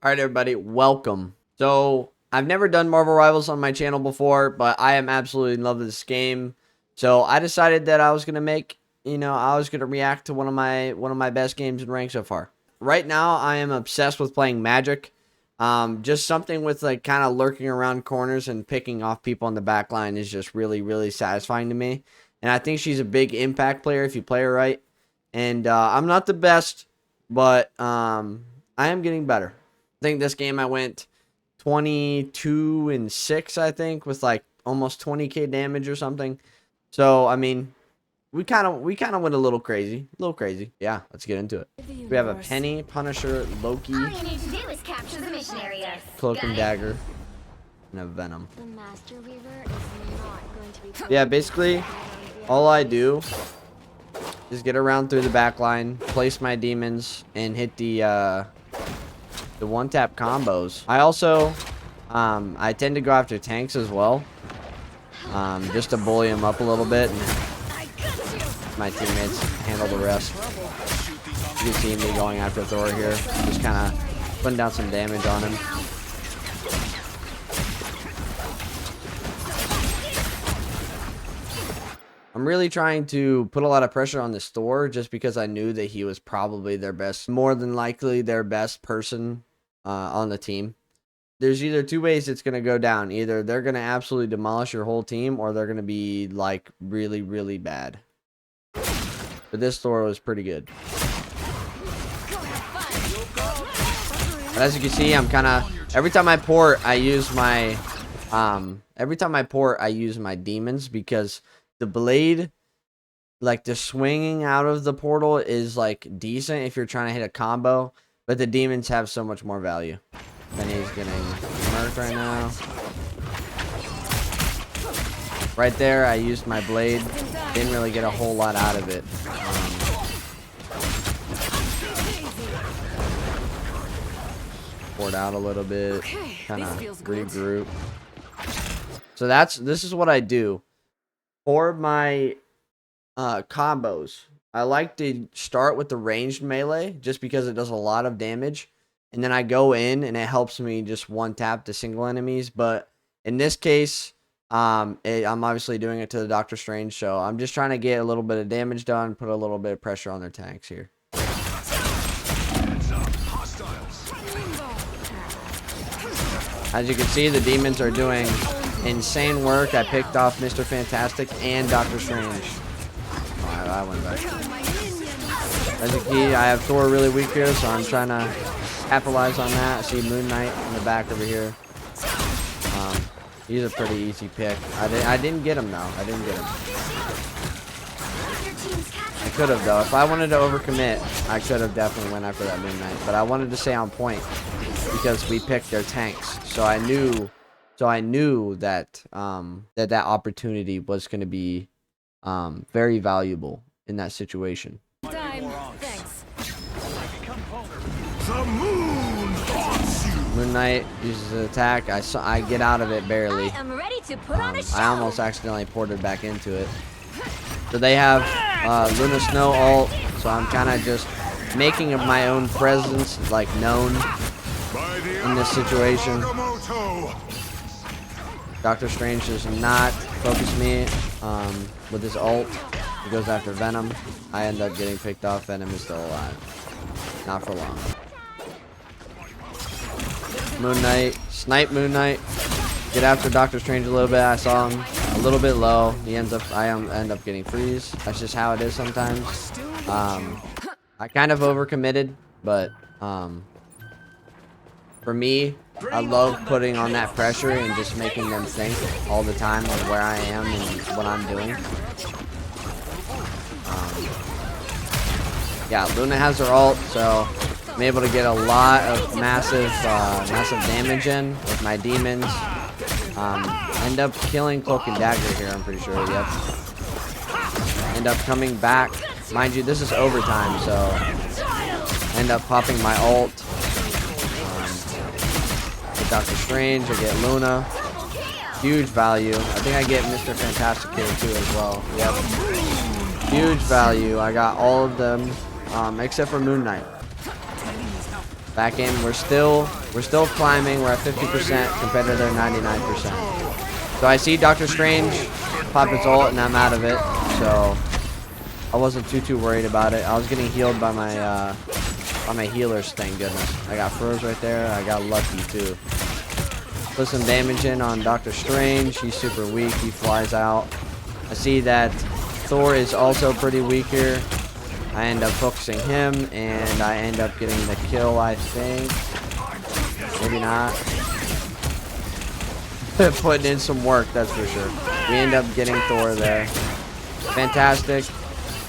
Alright everybody, welcome. So, I've never done Marvel Rivals on my channel before, but I am absolutely in love with this game. So, I decided that I was going to make, I was going to react to one of my best games in rank so far. Right now, I am obsessed with playing Magik. Just something with like kind of lurking around corners and picking off people on the back line is just really, really satisfying to me. And I think she's a big impact player if you play her right. And I'm not the best, but I am getting better. I think this game I went 22-6, I think, with like almost 20k damage or something. So I mean, we kind of went a little crazy, Yeah, let's get into it. We have a Penny, Punisher, Loki, all you need to do is capture the mission area. Cloak and Dagger, and a Venom. The Master Weaver is not going to be Yeah, basically, all I do is get around through the back line, place my demons, and hit the one-tap combos. I also, I tend to go after tanks as well, just to bully them up a little bit, and my teammates handle the rest. You can see me going after Thor here, just kind of putting down some damage on him. I'm really trying to put a lot of pressure on this Thor just because I knew that he was probably their best, more than likely their best person on the team. There's either two ways it's going to go down. Either they're going to absolutely demolish your whole team, or they're going to be like really, really bad. But this Thor was pretty good. But as you can see, I'm kind of, every time I port, I use my demons, because the blade, like the swinging out of the portal is like decent if you're trying to hit a combo, but the demons have so much more value. Then he's getting murked right now. Right there, I used my blade. Didn't really get a whole lot out of it. Poured out a little bit, kind of regroup. So this is what I do. For my combos, I like to start with the ranged melee just because it does a lot of damage, and then I go in and it helps me just one tap the single enemies. But in this case, I'm obviously doing it to the Doctor Strange, so I'm just trying to get a little bit of damage done, put a little bit of pressure on their tanks here. As you can see, the demons are doing insane work. I picked off Mr. Fantastic and Doctor Strange. Oh, I went back. As you can see, I have Thor really weak here, so I'm trying to capitalize on that. I see Moon Knight in the back over here. He's a pretty easy pick. I didn't get him though. I didn't get him. I could have though. If I wanted to overcommit, I could have definitely went after that Moon Knight. But I wanted to stay on point because we picked their tanks. So I knew that that opportunity was going to be very valuable in that situation. Thanks. The moon haunts you. Moon Knight uses an attack. I get out of it barely. I am ready to put on a show. I almost accidentally ported back into it. So they have Luna Snow ult, so I'm kind of just making my own presence like known in this situation. Doctor Strange does not focus me with his ult. He goes after Venom. I end up getting picked off. Venom is still alive. Not for long. Moon Knight. Snipe Moon Knight. Get after Doctor Strange a little bit. I saw him a little bit low. I end up getting freeze. That's just how it is sometimes. I kind of overcommitted, but for me, I love putting on that pressure and just making them think all the time of where I am and what I'm doing. Yeah, Luna has her ult, so I'm able to get a lot of massive damage in with my demons. End up killing Cloak and Dagger here, I'm pretty sure, yep. End up coming back. Mind you, this is overtime, so end up popping my ult. Get Doctor Strange, I get Luna. Huge value. I think I get Mr. Fantastic here too as well. Yep. Huge value. I got all of them, except for Moon Knight. Back in. We're still climbing. We're at 50% compared to their 99%. So I see Doctor Strange pop his ult, and I'm out of it. So I wasn't too worried about it. I was getting healed by my healers, thank goodness. I got froze right there. I got lucky too. Put some damage in on Doctor Strange. He's super weak. He flies out. I see that Thor is also pretty weak here. I end up focusing him, and I end up getting the kill, I think. Maybe not. Putting in some work, that's for sure. We end up getting Thor there. Fantastic.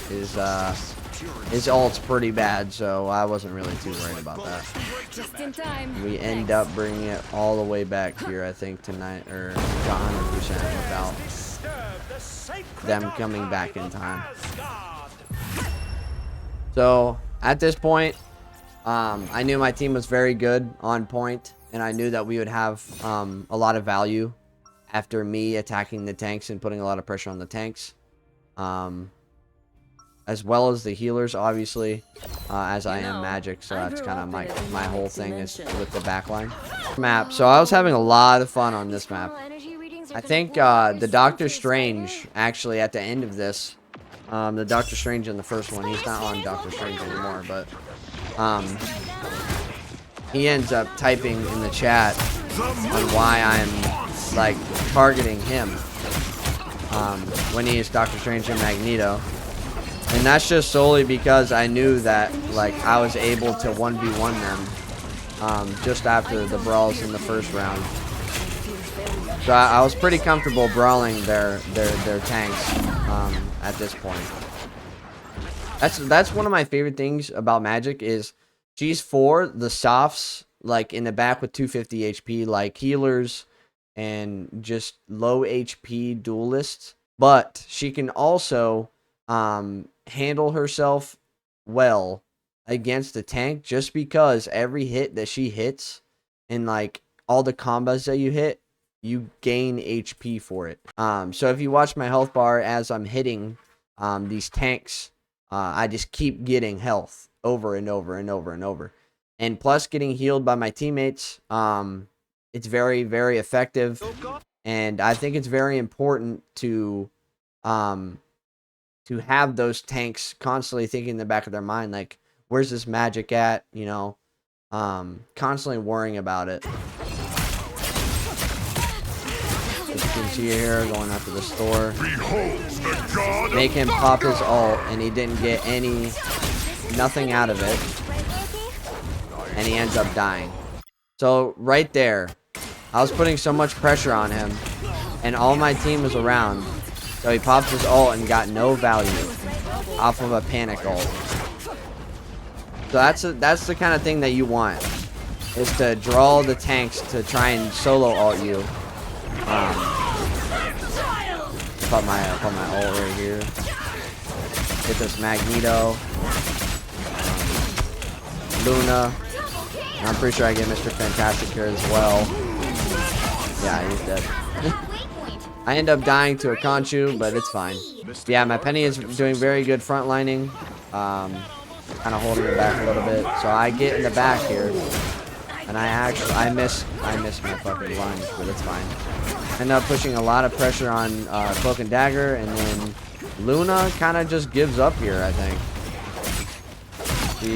His ult's pretty bad, so I wasn't really too worried about that. Just in time. We end up bringing it all the way back here, I think, tonight, or to 100% without them coming back in time. So at this point, I knew my team was very good on point, and I knew that we would have a lot of value after me attacking the tanks and putting a lot of pressure on the tanks, as well as the healers, obviously, as I am Magik. So that's kind of my whole thing is with the backline map. So I was having a lot of fun on this map. I think the Doctor Strange, actually, at the end of this, the Doctor Strange in the first one, he's not on Doctor Strange anymore, but he ends up typing in the chat on why I'm like targeting him when he is Doctor Strange and Magneto, and that's just solely because I knew that like I was able to 1v1 them just after the brawls in the first round. So I was pretty comfortable brawling their tanks at this point. That's one of my favorite things about Magik is she's for the softs, like in the back with 250 HP, like healers and just low HP duelists. But she can also handle herself well against the tank, just because every hit that she hits and like all the combos that you hit, you gain HP for it. So if you watch my health bar as I'm hitting these tanks, I just keep getting health over and over and over and over. And plus getting healed by my teammates, it's very, very effective. And I think it's very important to have those tanks constantly thinking in the back of their mind, like, where's this Magik at? You know, constantly worrying about it. As you can see here, going after the store. Make him pop his ult, and he didn't get nothing out of it. And he ends up dying. So, right there, I was putting so much pressure on him, and all my team was around. So he popped his ult and got no value off of a panic ult. So that's the kind of thing that you want, is to draw the tanks to try and solo ult you. Put my ult right here. Get this Magneto, Luna. And I'm pretty sure I get Mr. Fantastic here as well. Yeah, he's dead. I end up dying to a Conchu, but it's fine. Yeah, my Penny is doing very good frontlining. Kind of holding it back a little bit. So I get in the back here, and I miss my fucking lunge, but it's fine. End up pushing a lot of pressure on Cloak and Dagger, and then Luna kind of just gives up here, I think. She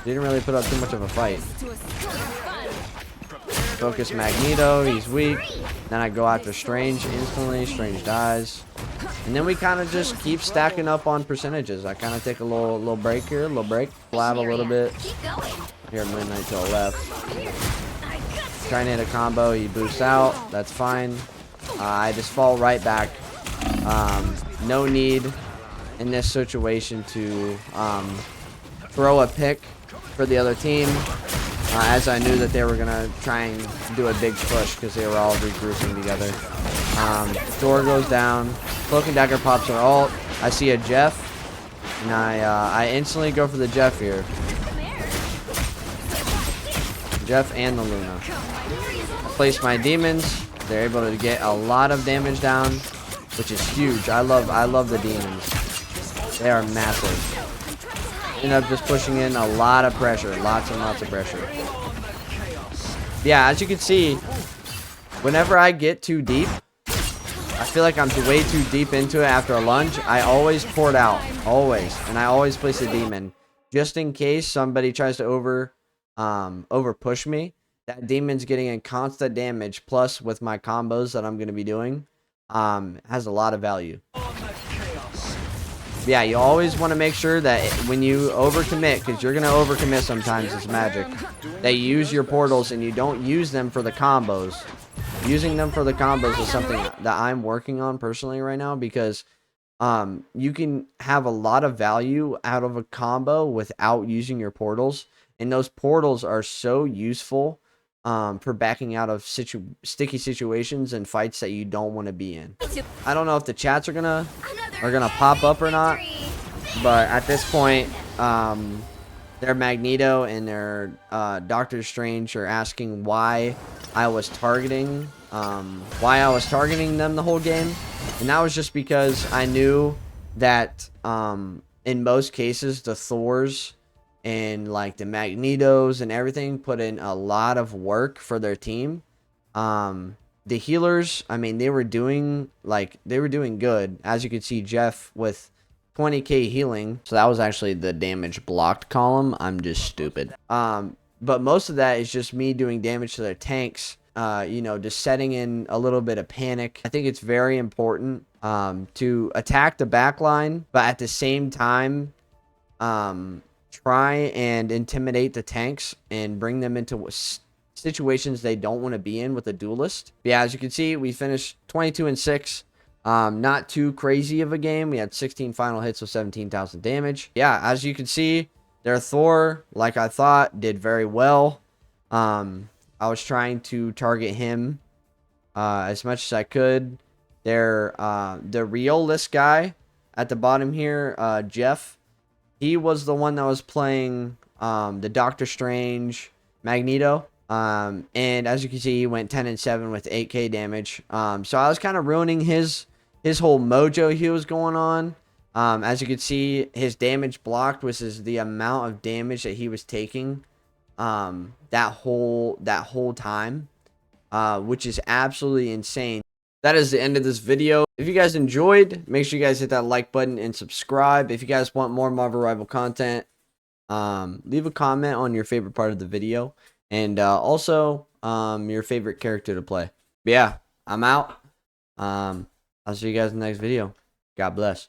didn't really put up too much of a fight. Focus Magneto, he's weak. Then I go after Strange instantly. Strange dies. And then we kind of just keep stacking up on percentages. I kind of take a little break here, blab a little bit. Here, Midnight to the left. Trying to hit a combo, he boosts out. That's fine. I just fall right back. No need in this situation to throw a pick for the other team. As I knew that they were going to try and do a big push because they were all regrouping together. Thor goes down. Cloak and Dagger pops her ult. I see a Jeff. And I instantly go for the Jeff here. Jeff and the Luna. I place my demons. They're able to get a lot of damage down, which is huge. I love the demons. They are massive. ended up just pushing in a lot of pressure, lots and lots of pressure. Yeah, as you can see, whenever I get too deep, I feel like I'm way too deep into it after a lunge. I always pour it out, always, and I always place a demon just in case somebody tries to over push me. That demon's getting in constant damage, plus with my combos that I'm going to be doing, has a lot of value. Yeah, you always want to make sure that when you overcommit, because you're going to overcommit sometimes as Magic, that you use your portals and you don't use them for the combos. Using them for the combos is something that I'm working on personally right now, because you can have a lot of value out of a combo without using your portals, and those portals are so useful for backing out of sticky situations and fights that you don't want to be in. I don't know if the chats are gonna pop up or not, but at this point, their Magneto and their Doctor Strange are asking why I was targeting them the whole game, and that was just because I knew that in most cases the Thors and like the Magnetos and everything put in a lot of work for their team. The healers, I mean, they were doing good. As you can see, Jeff with 20k healing. So that was actually the damage blocked column. I'm just stupid. But most of that is just me doing damage to their tanks. You know, just setting in a little bit of panic. I think it's very important to attack the back line, but at the same time, try and intimidate the tanks and bring them into situations they don't want to be in with a duelist. But yeah, as you can see, we finished 22-6. Not too crazy of a game. We had 16 final hits with 17,000 damage. Yeah, as you can see, their Thor, like I thought, did very well. I was trying to target him as much as I could. The realist guy at the bottom here, Jeff, he was the one that was playing the Doctor Strange Magneto. And as you can see, he went 10-7 with 8k damage. So I was kind of ruining his whole mojo he was going on. As you can see, his damage blocked was the amount of damage that he was taking that whole time, which is absolutely insane. That is the end of this video. If you guys enjoyed, make sure you guys hit that like button and subscribe. If you guys want more Marvel Rival content, leave a comment on your favorite part of the video, and also your favorite character to play. But yeah, I'm out. I'll see you guys in the next video. God bless.